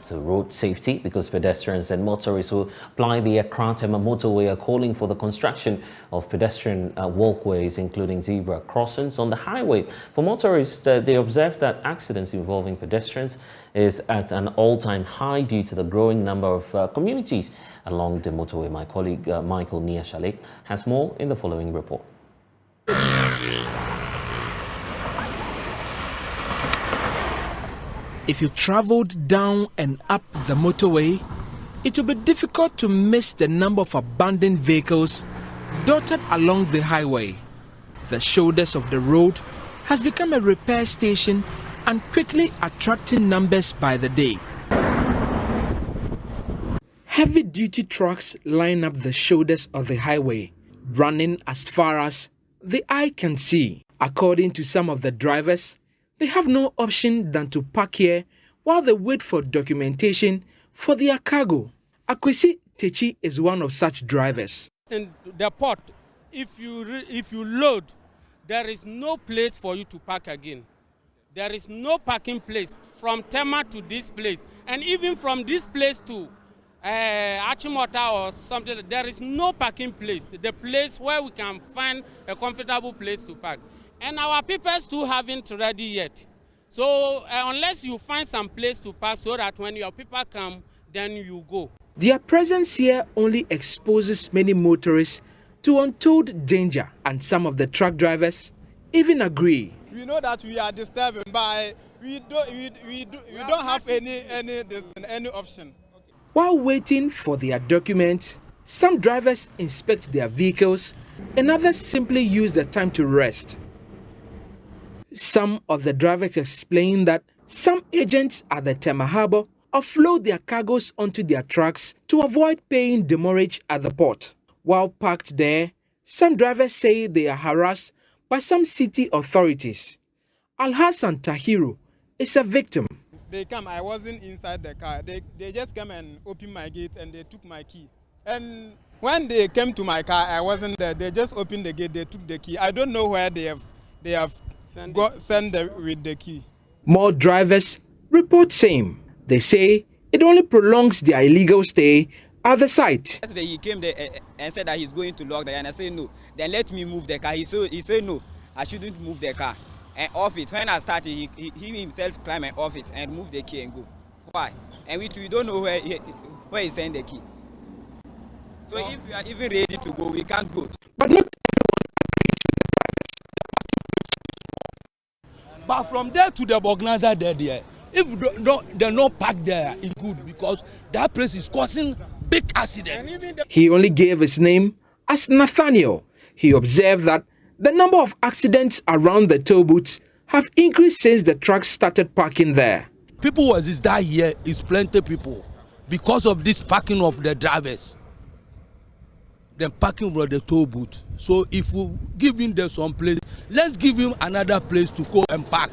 to road safety, because pedestrians and motorists who ply the Accra Tema Motorway are calling for the construction of pedestrian walkways, including zebra crossings on the highway. For motorists, they observe that accidents involving pedestrians is at an all-time high due to the growing number of communities along the motorway. My colleague Michael Niashale has more in the following report. If you traveled down and up the motorway, it will be difficult to miss the number of abandoned vehicles dotted along the highway. The shoulders of the road has become a repair station and quickly attracting numbers by the day. Heavy-duty trucks line up the shoulders of the highway, running as far as the eye can see. According to some of the drivers, they have no option than to park here while they wait for documentation for their cargo. Akwesi Techi is one of such drivers. In the port, if you load, there is no place for you to park again. There is no parking place from Tema to this place, and even from this place to Achimota or something. There is no parking place. The place where we can find a comfortable place to park. And our papers too haven't ready yet. So unless you find some place to park so that when your people come, then you go. Their presence here only exposes many motorists to untold danger, and some of the truck drivers even agree. We know that we are disturbing, but we don't have any option. While waiting for their documents, some drivers inspect their vehicles and others simply use the time to rest. Some of the drivers explain that some agents at the Tema Harbour offload their cargoes onto their trucks to avoid paying demurrage at the port. While parked there, some drivers say they are harassed by some city authorities. Al-Hassan Tahiru is a victim. They come, I wasn't inside the car. They just came and opened my gate and they took my key. And when they came to my car, I wasn't there. They just opened the gate, they took the key. I don't know where they have sent with the key. More drivers report same. They say it only prolongs their illegal stay at the site. Yesterday he came there and said that he's going to lock the car, and I said no. Then let me move the car. He said no, I shouldn't move the car. And off it. When I started, he himself climbed and off it and moved the key and go. Why? And we don't know where he sent the key. So if we are even ready to go, we can't go. But not But from there to the Bognaza there, if they're not parked there, it's good, because that place is causing big accidents. He only gave his name as Nathaniel. He observed that the number of accidents around the toll booths have increased since the trucks started parking there. People was die here is plenty people because of this parking of the drivers. Then parking for the toll booth. So if we give him there some place, let's give him another place to go and park.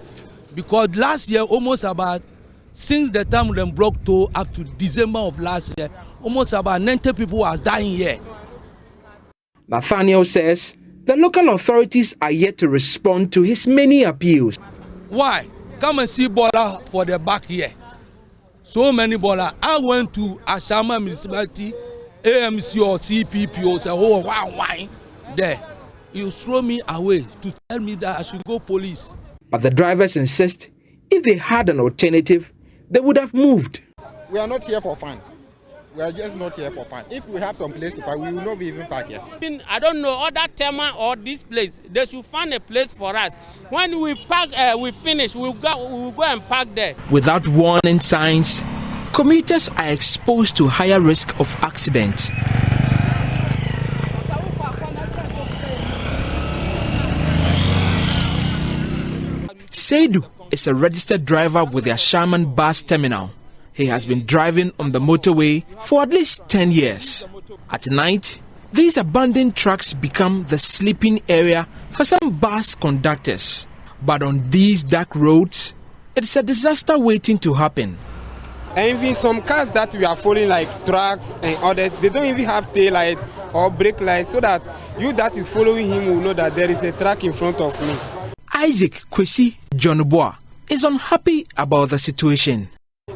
Because last year, almost about, since the time them block toll up to December of last year, almost about 90 people was dying here. Nathaniel says the local authorities are yet to respond to his many appeals. Why? Come and see Bola for the back here. So many Bola. I went to Ashama municipality, AMC or CPP or say, oh, why? There. You throw me away to tell me that I should go police. But the drivers insist if they had an alternative, they would have moved. We are not here for fun. We are just not here for fun. If we have some place to park, we will not even park here. I don't know, other Tema or this place, they should find a place for us. When we park, we finish, we'll go and park there. Without warning signs, commuters are exposed to higher risk of accident. Seidu is a registered driver with the Ashaman bus terminal. He has been driving on the motorway for at least 10 years. At night, these abandoned trucks become the sleeping area for some bus conductors. But on these dark roads, it's a disaster waiting to happen. And even some cars that we are following, like trucks and others, they don't even have tail light or brake light, so that you that is following him will know that there is a truck in front of me. Isaac Kwesi John Boa is unhappy about the situation.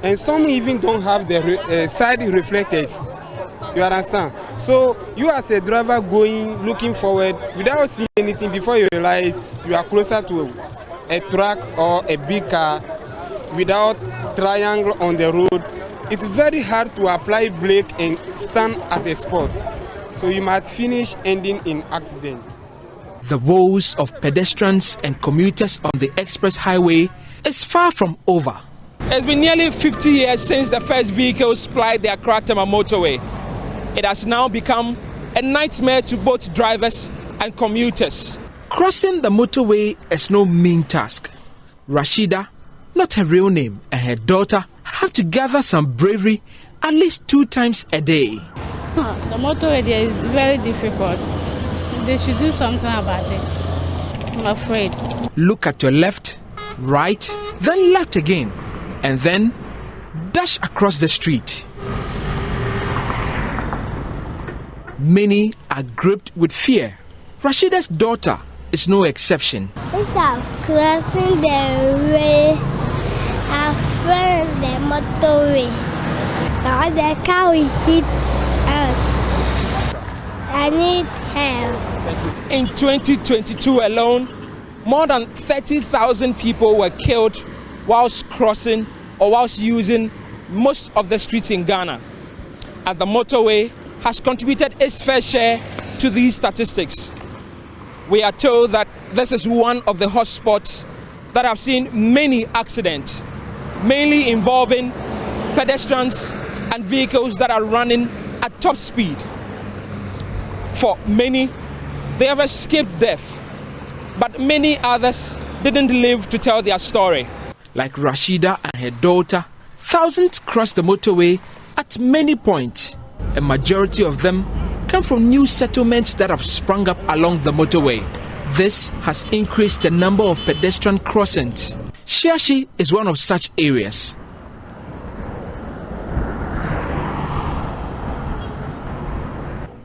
and some even don't have the side reflectors. You understand? So you as a driver going, looking forward, without seeing anything, before you realize you are closer to a truck or a big car, without triangle on the road, it's very hard to apply brake and stand at a spot. So you might finish ending in accidents. The woes of pedestrians and commuters on the express highway is far from over. It's been nearly 50 years since the first vehicles plied the Accra Tema Motorway. It has now become a nightmare to both drivers and commuters. Crossing the motorway is no mean task. Rashida, not her real name, and her daughter have to gather some bravery at least 2 times a day. The motorway there is very difficult. They should do something about it. I'm afraid. Look at your left, right, then left again, and then dash across the street. Many are gripped with fear. Rashida's daughter is no exception. Instead of crossing the way, I friend the motorway. Now the car will hit us. I need help. In 2022 alone, more than 30,000 people were killed whilst crossing or whilst using most of the streets in Ghana. And the motorway has contributed its fair share to these statistics. We are told that this is one of the hotspots that have seen many accidents, mainly involving pedestrians and vehicles that are running at top speed. For many, they have escaped death, but many others didn't live to tell their story. Like Rashida and her daughter, thousands cross the motorway at many points. A majority of them come from new settlements that have sprung up along the motorway. This has increased the number of pedestrian crossings. Shiashi is one of such areas.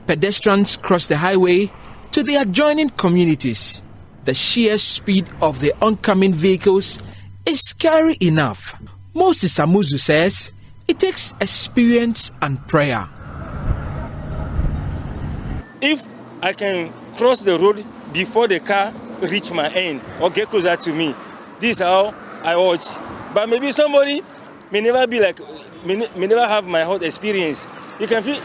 Pedestrians cross the highway to the adjoining communities. The sheer speed of the oncoming vehicles is scary enough. Moses Samuzu says it takes experience and prayer. If I can cross the road before the car reach my end or get closer to me, this is how I watch. But maybe somebody may never be like, may never have my whole experience. You can feel,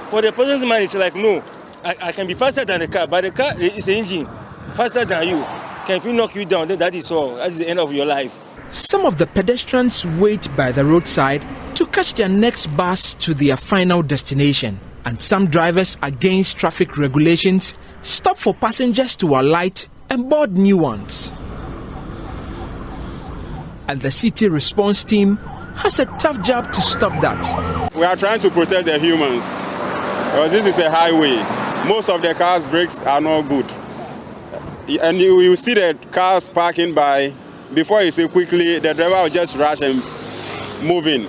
for the person's mind, it's like, no, I can be faster than the car, but the car is the engine, faster than you. Can if you knock you down, then that is all. That is the end of your life. Some of the pedestrians wait by the roadside to catch their next bus to their final destination. And some drivers, against traffic regulations, stop for passengers to alight and board new ones. And the city response team has a tough job to stop that. We are trying to protect the humans, because this is a highway. Most of the cars' brakes are not good. And you see the cars parking by, before you say quickly, the driver will just rush and move in.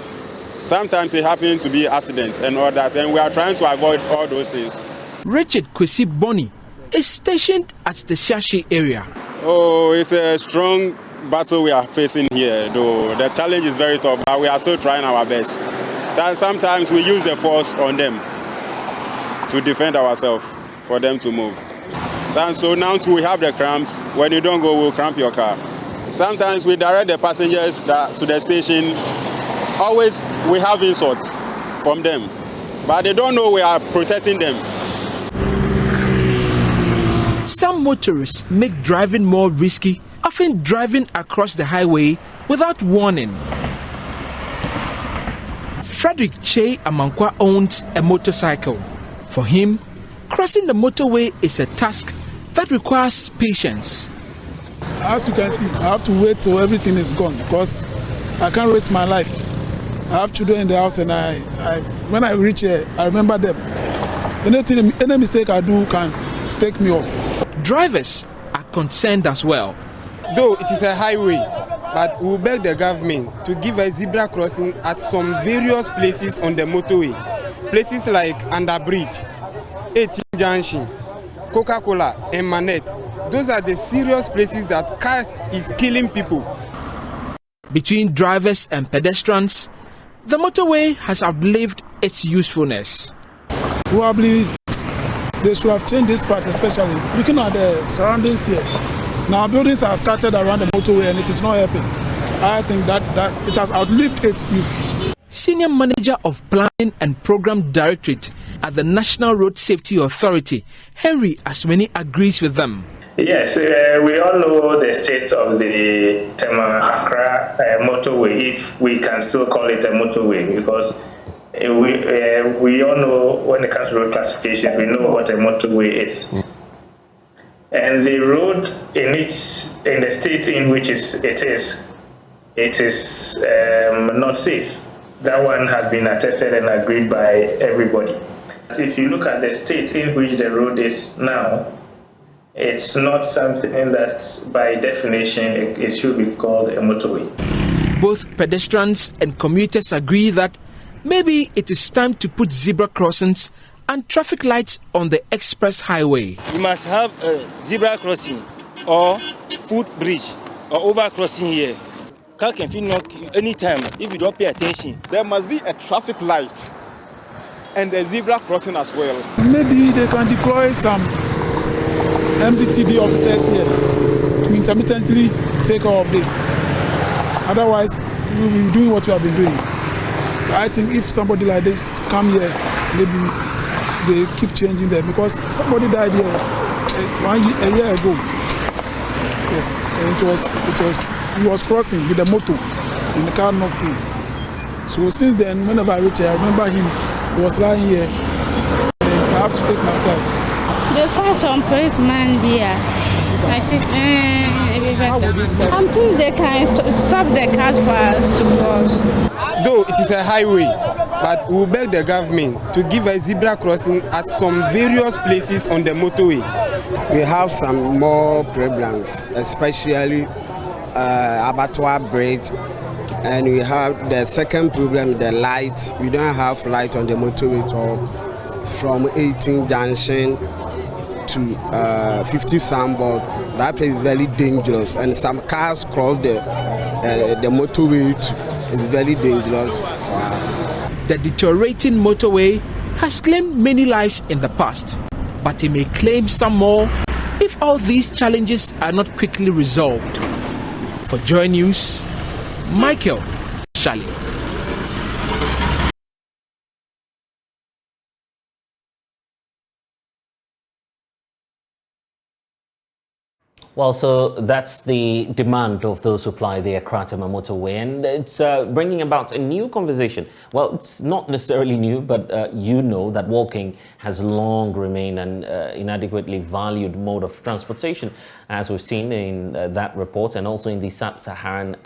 Sometimes it happens to be accidents and all that, and we are trying to avoid all those things. Richard Kwesi Boni is stationed at the Shashi area. Oh, it's a strong battle we are facing here, though. The challenge is very tough, but we are still trying our best. Sometimes we use the force on them to defend ourselves, for them to move. So now we have the cramps. When you don't go, we'll cramp your car. Sometimes we direct the passengers to the station. Always we have insults from them, but they don't know we are protecting them. Some motorists make driving more risky, often driving across the highway without warning. Frederick Che Amankwa owns a motorcycle. For him, crossing the motorway is a task that requires patience. As you can see, I have to wait till everything is gone because I can't waste my life. I have children in the house, and when I reach here, I remember them. Any mistake I do can take me off. Drivers are concerned as well. Though it is a highway, but we beg the government to give a zebra crossing at some various places on the motorway. Places like Underbridge, 18 Junction, Coca-Cola, and Manette. Those are the serious places that cars is killing people. Between drivers and pedestrians, the motorway has outlived its usefulness. Probably they should have changed this part, especially looking at the surroundings here. Now buildings are scattered around the motorway and it is not helping. I think that it has outlived its use. Senior Manager of Planning and Program Directorate at the National Road Safety Authority, Henry Asmeni, agrees with them. Yes, we all know the state of the Tema Accra motorway, if we can still call it a motorway, because we all know when it comes to road classification, we know what a motorway is. And the road in the state in which it is not safe. That one has been attested and agreed by everybody. If you look at the state in which the road is now, it's not something that, by definition, it should be called a motorway. Both pedestrians and commuters agree that maybe it is time to put zebra crossings and traffic lights on the express highway. You must have a zebra crossing or footbridge or overcrossing here. Car can fit knock you anytime if you don't pay attention. There must be a traffic light and a zebra crossing as well. Maybe they can deploy some MTTD officers here to intermittently take care of this. Otherwise, we will be doing what we have been doing. I think if somebody like this come here, maybe they keep changing them, because somebody died here a year ago. Yes, and he was crossing with a motor and the car knocked him. So since then, whenever I reach here, I remember him. He was lying here, and I have to take my time. They find some policeman there. I think maybe better. I think they can stop the cars for us to cross. Though it is a highway, but we beg the government to give a zebra crossing at some various places on the motorway. We have some more problems, especially Abattoir Bridge, and we have the second problem, the light. We don't have light on the motorway at all. From 18 Junction to 50 Sandboard, that place is very dangerous, and some cars cross the motorway too. It's very dangerous for us. The deteriorating motorway has claimed many lives in the past, but it may claim some more if all these challenges are not quickly resolved. For Joy News, Michael Shali. Well, so that's the demand of those who ply the Accra Tema Motorway, and it's bringing about a new conversation. Well, it's not necessarily new, but you know that walking has long remained an inadequately valued mode of transportation, as we've seen in that report, and also in the sub-Saharan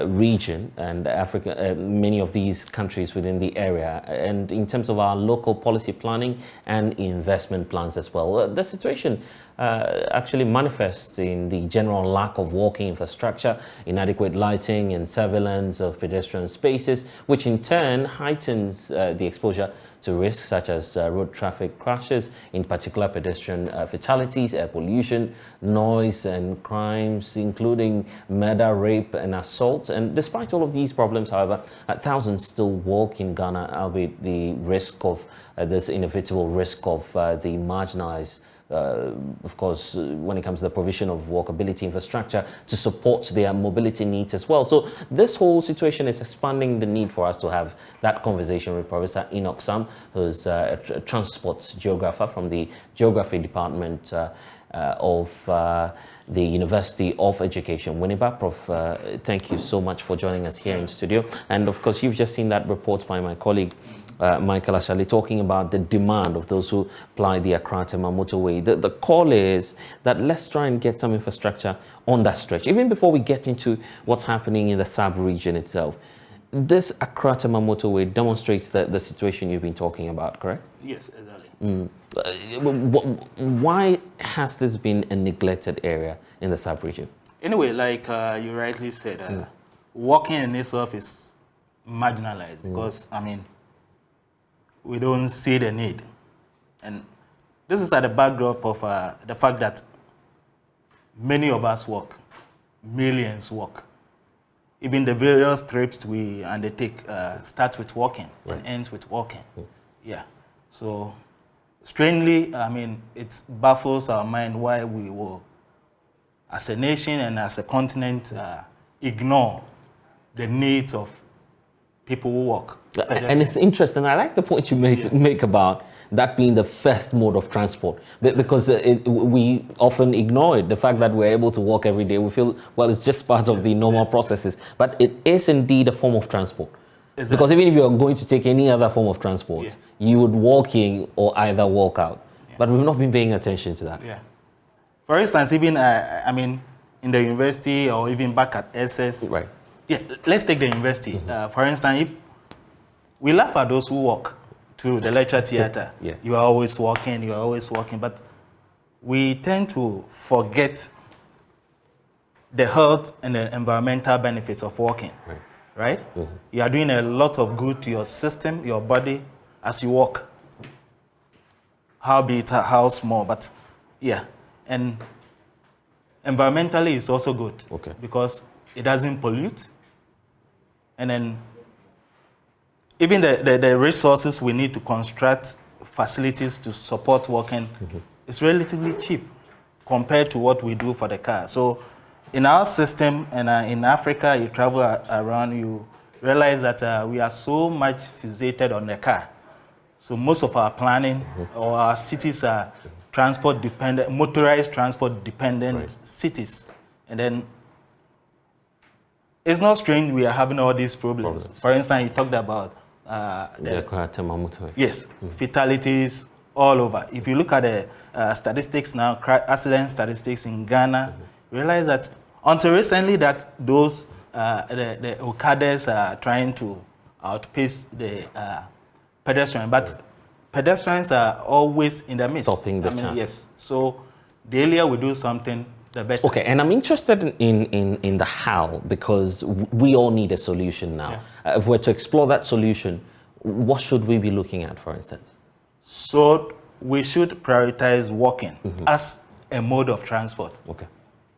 region and Africa, many of these countries within the area, and in terms of our local policy planning and investment plans as well. The situation actually manifests in the general lack of walking infrastructure, inadequate lighting and surveillance of pedestrian spaces, which in turn heightens the exposure to risks such as road traffic crashes, in particular pedestrian fatalities, air pollution, noise and crimes, including murder, rape and assault. And despite all of these problems, however, thousands still walk in Ghana, albeit the risk of this inevitable risk of the marginalized, of course, when it comes to the provision of walkability infrastructure to support their mobility needs as well. So this whole situation is expanding the need for us to have that conversation with Professor Enoch Sam, who's a transport geographer from the Geography Department of the University of Education, Winneba. Prof, thank you so much for joining us here in studio. And of course, you've just seen that report by my colleague, Michael Ashali, talking about the demand of those who ply the Accra Tema Motorway. The call is that let's try and get some infrastructure on that stretch. Even before we get into what's happening in the sub-region itself, this Accra Tema Motorway demonstrates the situation you've been talking about, correct? Yes, exactly. Why has this been a neglected area in the sub-region? Anyway, like you rightly said, walking in itself is marginalized because, I mean, we don't see the need. And this is at the backdrop of the fact that many of us walk, millions walk. even the various trips we undertake starts with walking and ends with walking. Yeah. So strangely, I mean, it baffles our mind why we will, as a nation and as a continent, ignore the needs of people who walk. And it's interesting. I like the point you make about that being the first mode of transport, because we often ignore it. The fact that we're able to walk every day, we feel, well, it's just part of the normal processes. But it is indeed a form of transport. Exactly. Because even if you're going to take any other form of transport, you would walk in or either walk out. But we've not been paying attention to that. Yeah. For instance, even, I mean, in the university or even back at SS. Right. Yeah, let's take the university. For instance, if we laugh at those who walk to the lecture theater, you are always walking, but we tend to forget the health and the environmental benefits of walking, right? You are doing a lot of good to your system, your body, as you walk. How big, how small, but yeah. And environmentally, it's also good because it doesn't pollute. And then even the resources we need to construct facilities to support walking is relatively cheap compared to what we do for the car. So in our system and in Africa, you travel around, you realize that we are so much fixated on the car. So most of our planning or our cities are transport dependent, motorized transport dependent cities. And then it's not strange we are having all these problems. For instance, you talked about the Accra Tema Motorway. Yes, fatalities all over. If you look at the statistics now, accident statistics in Ghana, realize that until recently that those the Okadas are trying to outpace the pedestrian, but pedestrians are always in the midst. Stopping the chance. Yes. So the earlier we do something, the better. Okay, and I'm interested in the how, because we all need a solution now. If we're to explore that solution, what should we be looking at, for instance? So we should prioritize walking as a mode of transport. Okay.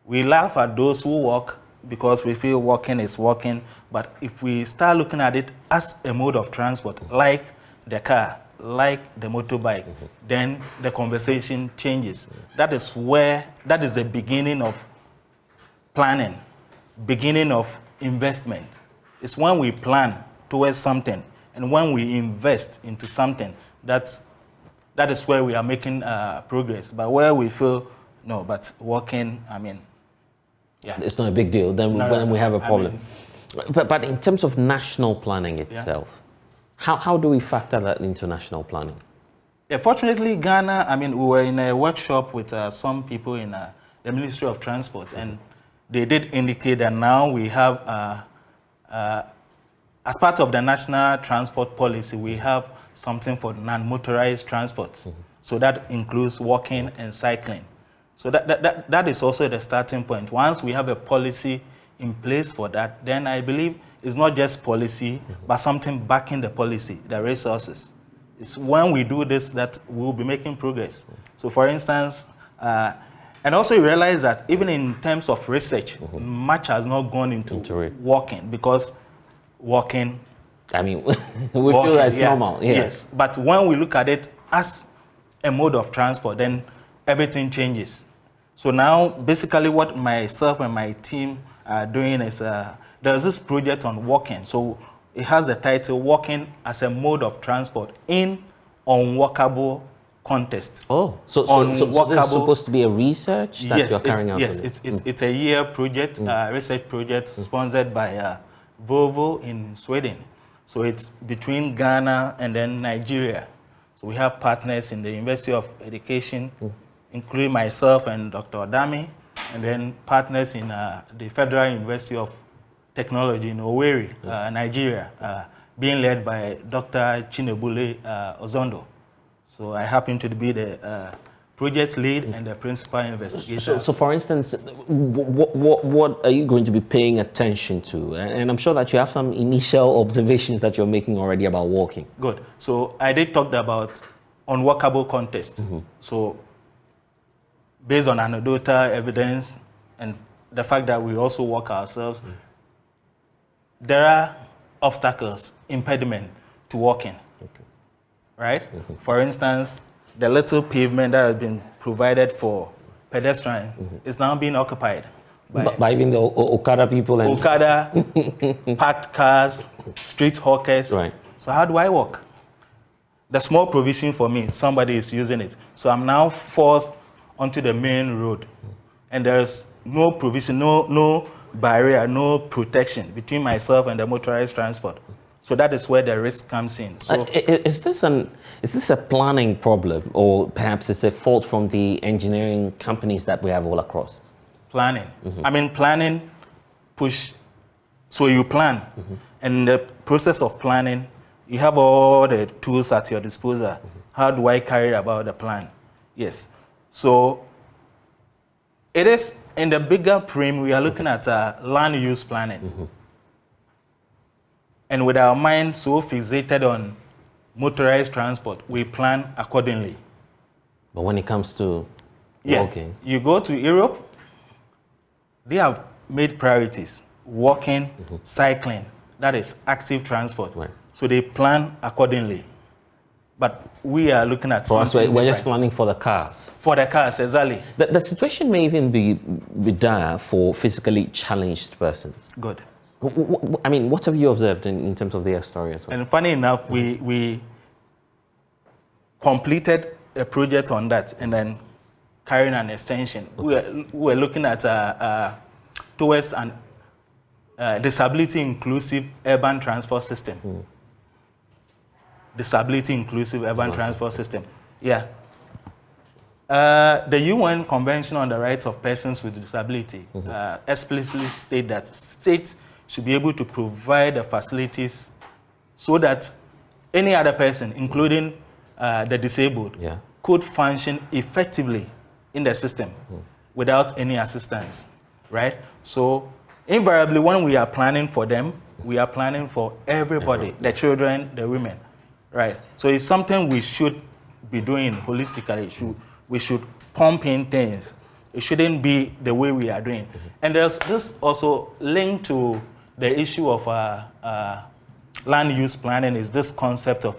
We laugh at those who walk because we feel walking is walking, but if we start looking at it as a mode of transport, like the car, like the motorbike, then the conversation changes. That is the beginning of planning, beginning of investment. It's when we plan towards something and when we invest into something, that is where we are making progress. But where we feel, no, but walking, I mean, yeah. It's not a big deal, then we have a problem. But in terms of national planning itself, how do we factor that into national planning? Yeah, fortunately, Ghana, I mean, we were in a workshop with some people in the Ministry of Transport, and they did indicate that now we have, as part of the national transport policy, we have something for non-motorized transport. So that includes walking and cycling. So that is also the starting point. Once we have a policy in place for that, then I believe it's not just policy, but something backing the policy, the resources. It's when we do this that we will be making progress. So for instance, and also you realize that even in terms of research, much has not gone into walking, because walking, I mean, we feel that's normal. Yes, but when we look at it as a mode of transport, then everything changes. So now, basically what myself and my team are doing is, there's this project on walking. So it has the title, Walking as a Mode of Transport in Unworkable Context. Oh, so this is supposed to be a research that you're carrying out? Yes, it's a year project, research project sponsored by Volvo in Sweden. So it's between Ghana and then Nigeria. So we have partners in the University of Education, including myself and Dr. Adami, and then partners in the Federal University of Technology in Owerri, Nigeria, being led by Dr. Chinebule Ozondo. So I happen to be the project lead and the principal investigator. So for instance, what are you going to be paying attention to? And I'm sure that you have some initial observations that you're making already about walking. Good. So I did talk about unworkable context. So based on anecdotal evidence and the fact that we also walk ourselves, there are obstacles, impediment to walking, right? For instance, the little pavement that has been provided for pedestrians is now being occupied by even the Okada people and Okada, parked cars, street hawkers. Right. So how do I walk? The small provision for me, somebody is using it. So I'm now forced onto the main road. And there's no provision, no barrier, no protection between myself and the motorized transport. So that is where the risk comes in. So is this a planning problem, or perhaps it's a fault from the engineering companies that we have all across? Planning. I mean, planning push. So you plan, and in the process of planning, you have all the tools at your disposal. How do I carry about the plan? Yes. So it is in the bigger frame. We are looking at land use planning. And with our mind so fixated on motorized transport, we plan accordingly. But when it comes to walking, you go to Europe, they have made priorities: walking, cycling. That is active transport. Right. So they plan accordingly. But we are looking at something we're just planning for the cars. For the cars, exactly. The situation may even be dire for physically challenged persons. Good. I mean, what have you observed in terms of their story as well? And funny enough, we completed a project on that and then carrying an extension. We were looking at towards an disability inclusive urban transport system. Disability inclusive urban transport system. Yeah. The UN Convention on the Rights of Persons with Disability explicitly states that states should be able to provide the facilities so that any other person, including the disabled, could function effectively in the system without any assistance, right? So invariably, when we are planning for them, we are planning for everybody, the children, the women, right? So it's something we should be doing holistically. We should pump in things. It shouldn't be the way we are doing. And there's this also linked to the issue of land use planning is this concept of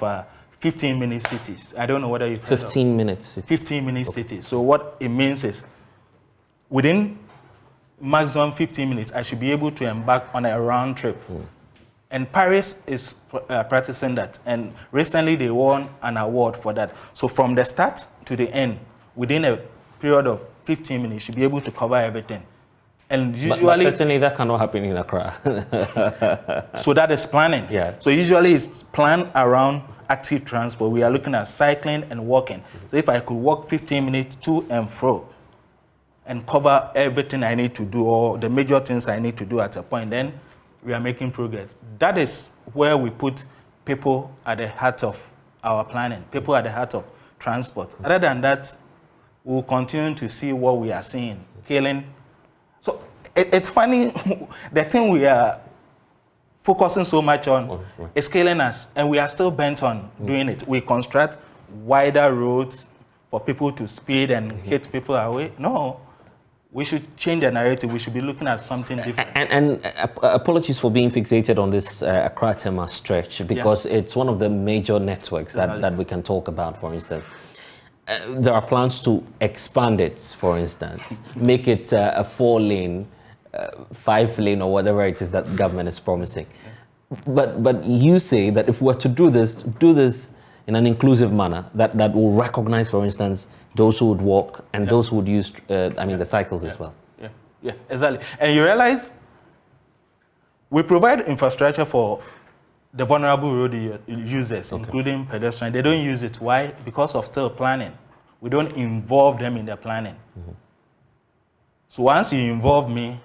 15-minute cities. I don't know whether you've heard 15-minute cities. 15-minute cities. So what it means is within maximum 15 minutes, I should be able to embark on a round trip. And Paris is practicing that. And recently they won an award for that. So from the start to the end, within a period of 15 minutes, you should be able to cover everything. And usually, but certainly that cannot happen in Accra. So that is planning. Yeah. So usually it's planned around active transport. We are looking at cycling and walking. So if I could walk 15 minutes to and fro and cover everything I need to do, or the major things I need to do at a point, then we are making progress. That is where we put people at the heart of our planning, people at the heart of transport. Other than that, we'll continue to see what we are seeing, killing. So it's funny, the thing we are focusing so much on is killing us, and we are still bent on doing it. We construct wider roads for people to speed and hit people away. No, we should change the narrative. We should be looking at something different. And apologies for being fixated on this Accra Tema stretch, because it's one of the major networks that we can talk about, for instance. There are plans to expand it, for instance, make it a 4-lane, 5-lane, or whatever it is that government is promising. But you say that if we're to do this in an inclusive manner, that will recognize, for instance, those who would walk and those who would use, the cycles as well. Yeah, exactly. And you realize we provide infrastructure for the vulnerable road users, including pedestrians. They don't use it. Why? Because of still planning. We don't involve them in the planning. So once you involve me,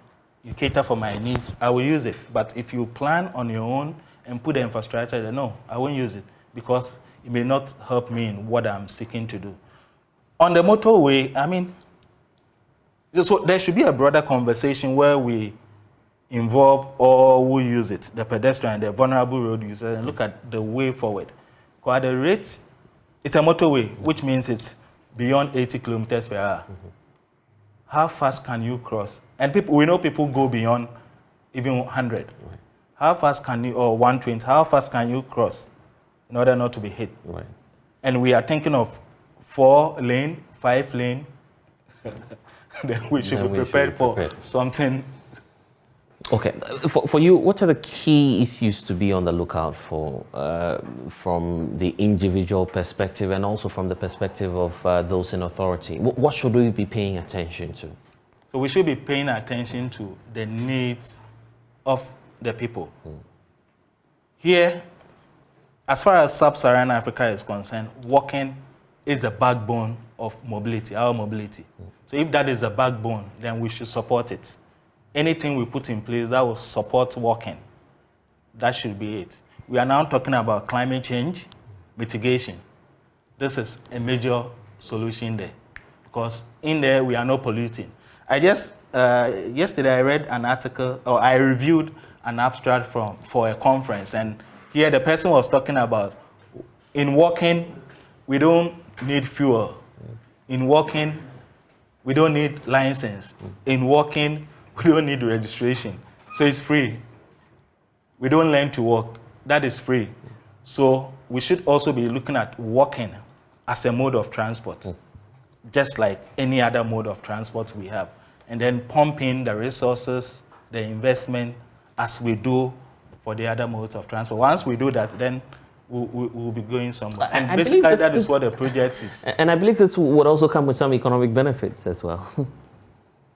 you cater for my needs, I will use it. But if you plan on your own and put the infrastructure there, no, I won't use it, because it may not help me in what I'm seeking to do. On the motorway, so there should be a broader conversation where we involve all who use it, the pedestrian, the vulnerable road user, and look at the way forward. Because at the rate, it's a motorway, which means it's beyond 80 kilometers per hour. How fast can you cross? And we know people go beyond even 100. how fast can you, or 120, how fast can you cross in order not to be hit? Right. And we are thinking of 4-lane, 5-lane, then we should be prepared for something. Okay, for you, what are the key issues to be on the lookout for from the individual perspective and also from the perspective of those in authority? What should we be paying attention to? So we should be paying attention to the needs of the people. Here, as far as sub-Saharan Africa is concerned, walking is the backbone of mobility, our mobility. So if that is the backbone, then we should support it. Anything we put in place that will support walking, that should be it. We are now talking about climate change mitigation. This is a major solution there, because in there we are not polluting. I just, yesterday I read an article, or I reviewed an abstract for a conference, and here the person was talking about, in walking, we don't need fuel. In walking, we don't need license. In walking, we don't need registration. So it's free. We don't learn to walk. That is free. So we should also be looking at walking as a mode of transport, just like any other mode of transport we have. And then pumping the resources, the investment, as we do for the other modes of transport. Once we do that, then we'll be going somewhere. And I basically believe that is what the project is. And I believe this would also come with some economic benefits as well.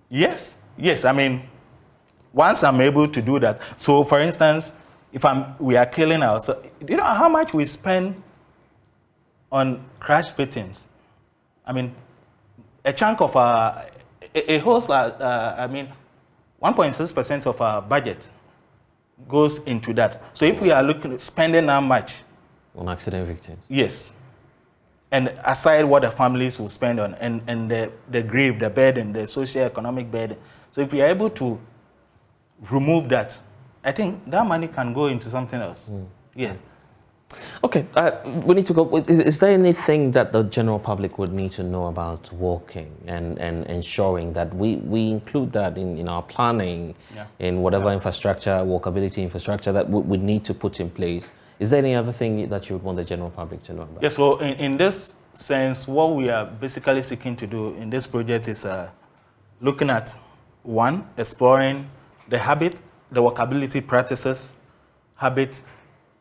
Yes. I mean, once I'm able to do that. So for instance, if we are killing ourselves, do you know how much we spend on crash victims? I mean, a chunk of our, a whole, 1.6% of our budget goes into that. So if we are looking at spending how much on accident victims? Yes. And aside what the families will spend on, and the grief, the burden, the socio-economic burden. So if we are able to remove that, I think that money can go into something else. Yeah. Okay, we need to go. Is there anything that the general public would need to know about walking and ensuring that we include that in our planning, in whatever infrastructure, walkability infrastructure that we need to put in place? Is there any other thing that you would want the general public to know about? Yes, so in this sense, what we are basically seeking to do in this project is looking at, one, exploring the habit, the walkability practices, habit,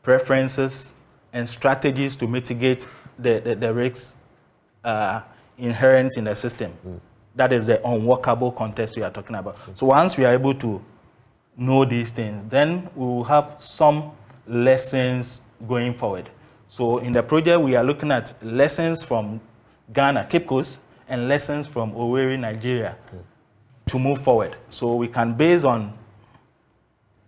preferences, and strategies to mitigate the risks inherent in the system. That is the unworkable context we are talking about. So once we are able to know these things, then we will have some lessons going forward. So in the project, we are looking at lessons from Ghana, Cape Coast, and lessons from Owerri, Nigeria, to move forward. So we can base on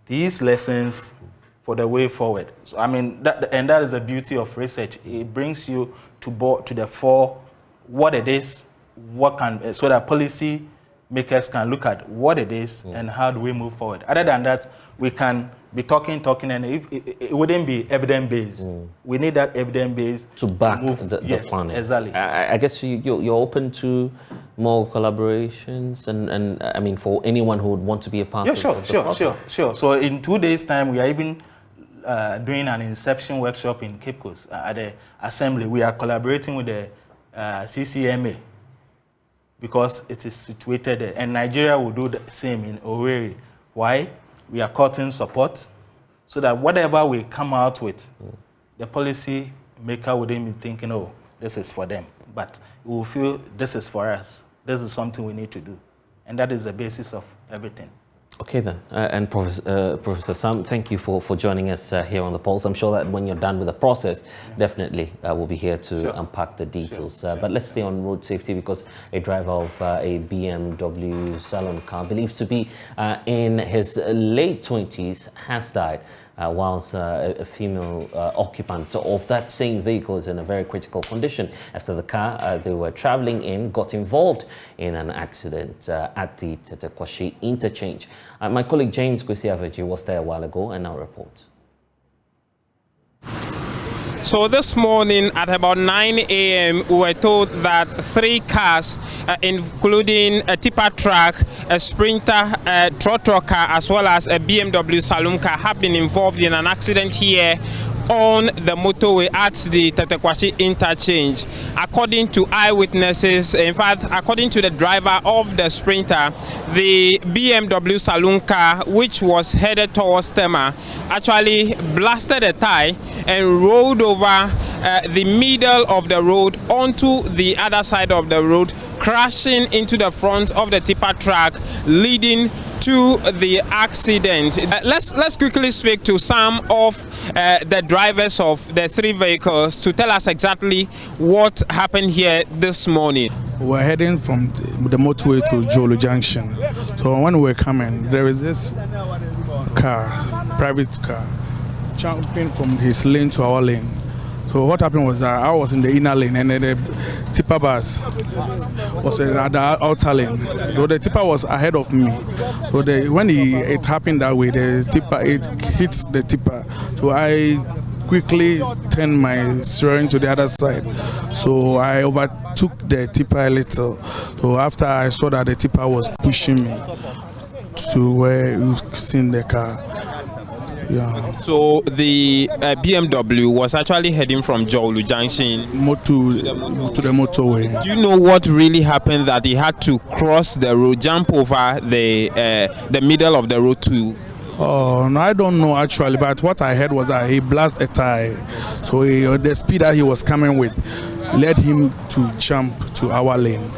these lessons for the way forward. So I mean, that is the beauty of research. It brings you to the fore what it is, so that policy makers can look at what it is and how do we move forward. Other than that, we can be talking, and if it wouldn't be evidence-based. We need that evidence-based to back the planning. Exactly. I guess you're open to more collaborations, and I mean, for anyone who would want to be a part of the process. Sure. So in 2 days' time, we are even doing an inception workshop in Cape Coast at the assembly. We are collaborating with the CCMA because it is situated there. And Nigeria will do the same in Owerri. Why? We are courting support so that whatever we come out with, the policy maker wouldn't be thinking, oh, this is for them. But we will feel this is for us. This is something we need to do. And that is the basis of everything. Okay then, and Professor Sam, thank you for joining us here on The Pulse. I'm sure that when you're done with the process, definitely we'll be here to unpack the details. But let's stay on road safety, because a driver of a BMW salon car believed to be in his late 20s has died, whilst a female occupant of that same vehicle is in a very critical condition after the car they were traveling in got involved in an accident at the Tetekwashi interchange. My colleague James Kwesi Aveji was there a while ago and now reports. So this morning at about 9 a.m. we were told that 3 cars, including a tipper truck, a Sprinter, a trotro car, as well as a BMW saloon car, have been involved in an accident here on the motorway at the Tetekwashi interchange. According to eyewitnesses, in fact, according to the driver of the Sprinter, the BMW saloon car, which was headed towards Tema, actually blasted a tire and rolled over the middle of the road onto the other side of the road, crashing into the front of the tipper truck, leading to the accident. Let's quickly speak to some of the drivers of the 3 vehicles to tell us exactly what happened here this morning. We're heading from the motorway to Jolo Junction. So when we're coming, there is this car, private car, jumping from his lane to our lane. So what happened was that I was in the inner lane and then the tipper bus was at the outer lane. So the tipper was ahead of me. So when it happened that way, it hits the tipper. So I quickly turned my steering to the other side. So I overtook the tipper a little. So after I saw that the tipper was pushing me to where you've seen the car. Yeah. So the BMW was actually heading from Jolu Junction to the motorway. Do you know what really happened that he had to cross the road, jump over the middle of the road too? Oh, no, I don't know actually, but what I heard was that he blasted a tire. So the speed that he was coming with led him to jump to our lane.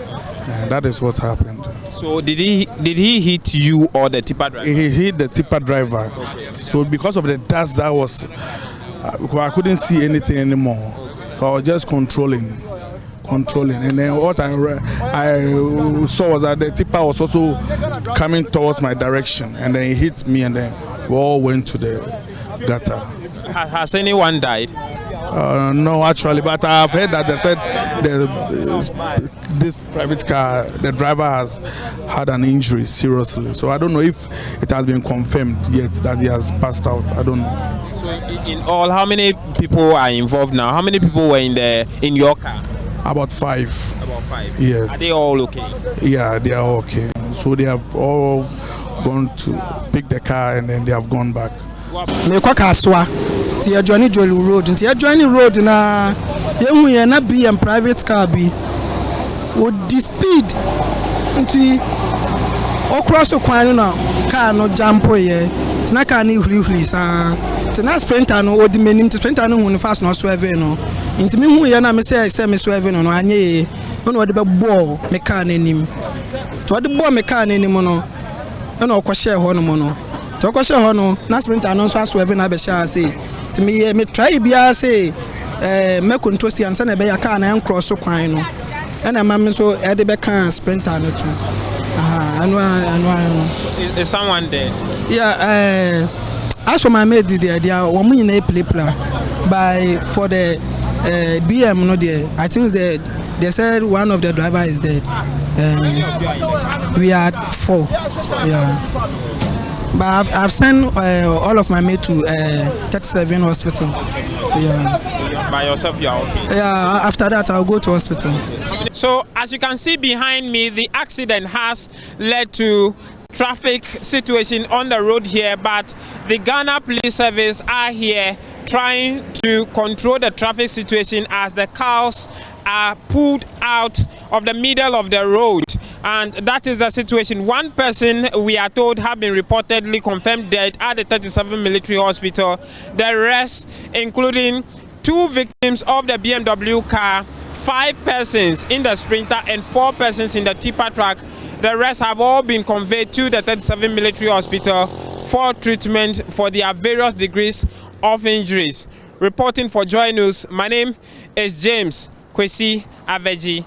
And that is what happened. So did he hit you or the tipper driver? He hit the tipper driver. Okay. So because of the dust that was, I couldn't see anything anymore. So I was just controlling. And then what I saw was that the tipper was also coming towards my direction, and then he hit me, and then we all went to the gutter. Has anyone died? No, actually, but I've heard that this private car, the driver has had an injury seriously. So I don't know if it has been confirmed yet that he has passed out. I don't know. So in all, how many people are involved now? How many people were in your car? About 5. About 5. Yes. Are they all okay? Yeah, they are okay. So they have all gone to pick the car and then they have gone back. Ti adjoin Jolu road nti adjoin road na yehu ye na BM private car bi with the speed nti o cross kwan no car no jump ye tina car ni huri sa tina Sprinter no odi menim Sprinter no hu fast no swerve no nti me hu ye na me say me swerve no anye no odi be ball me car na nim to odi ball me car na nim no na o ko share ho no mo no to ko share ho no na Sprinter no so swerve na be share say me try bia say me control sti ansa na be ya car na cross kwan no and am so e de be can Sprinter no too Is someone dead? Yeah, as for my mate there one nyina play by for the BM no there I think they said one of the driver is dead. We are 4. Yeah. But I've sent all of my mates to 37 hospital. Yeah. By yourself, you are okay? Yeah, after that I'll go to hospital. So as you can see behind me, the accident has led to traffic situation on the road here, but the Ghana Police Service are here trying to control the traffic situation as the cars are pulled out of the middle of the road. And that is the situation. One person, we are told, have been reportedly confirmed dead at the 37 military hospital. The rest, including 2 victims of the BMW car, 5 persons in the Sprinter and 4 persons in the tipper truck. The rest have all been conveyed to the 37 military hospital for treatment for their various degrees of injuries. Reporting for Joy News, my name is James Kwesi Aveji.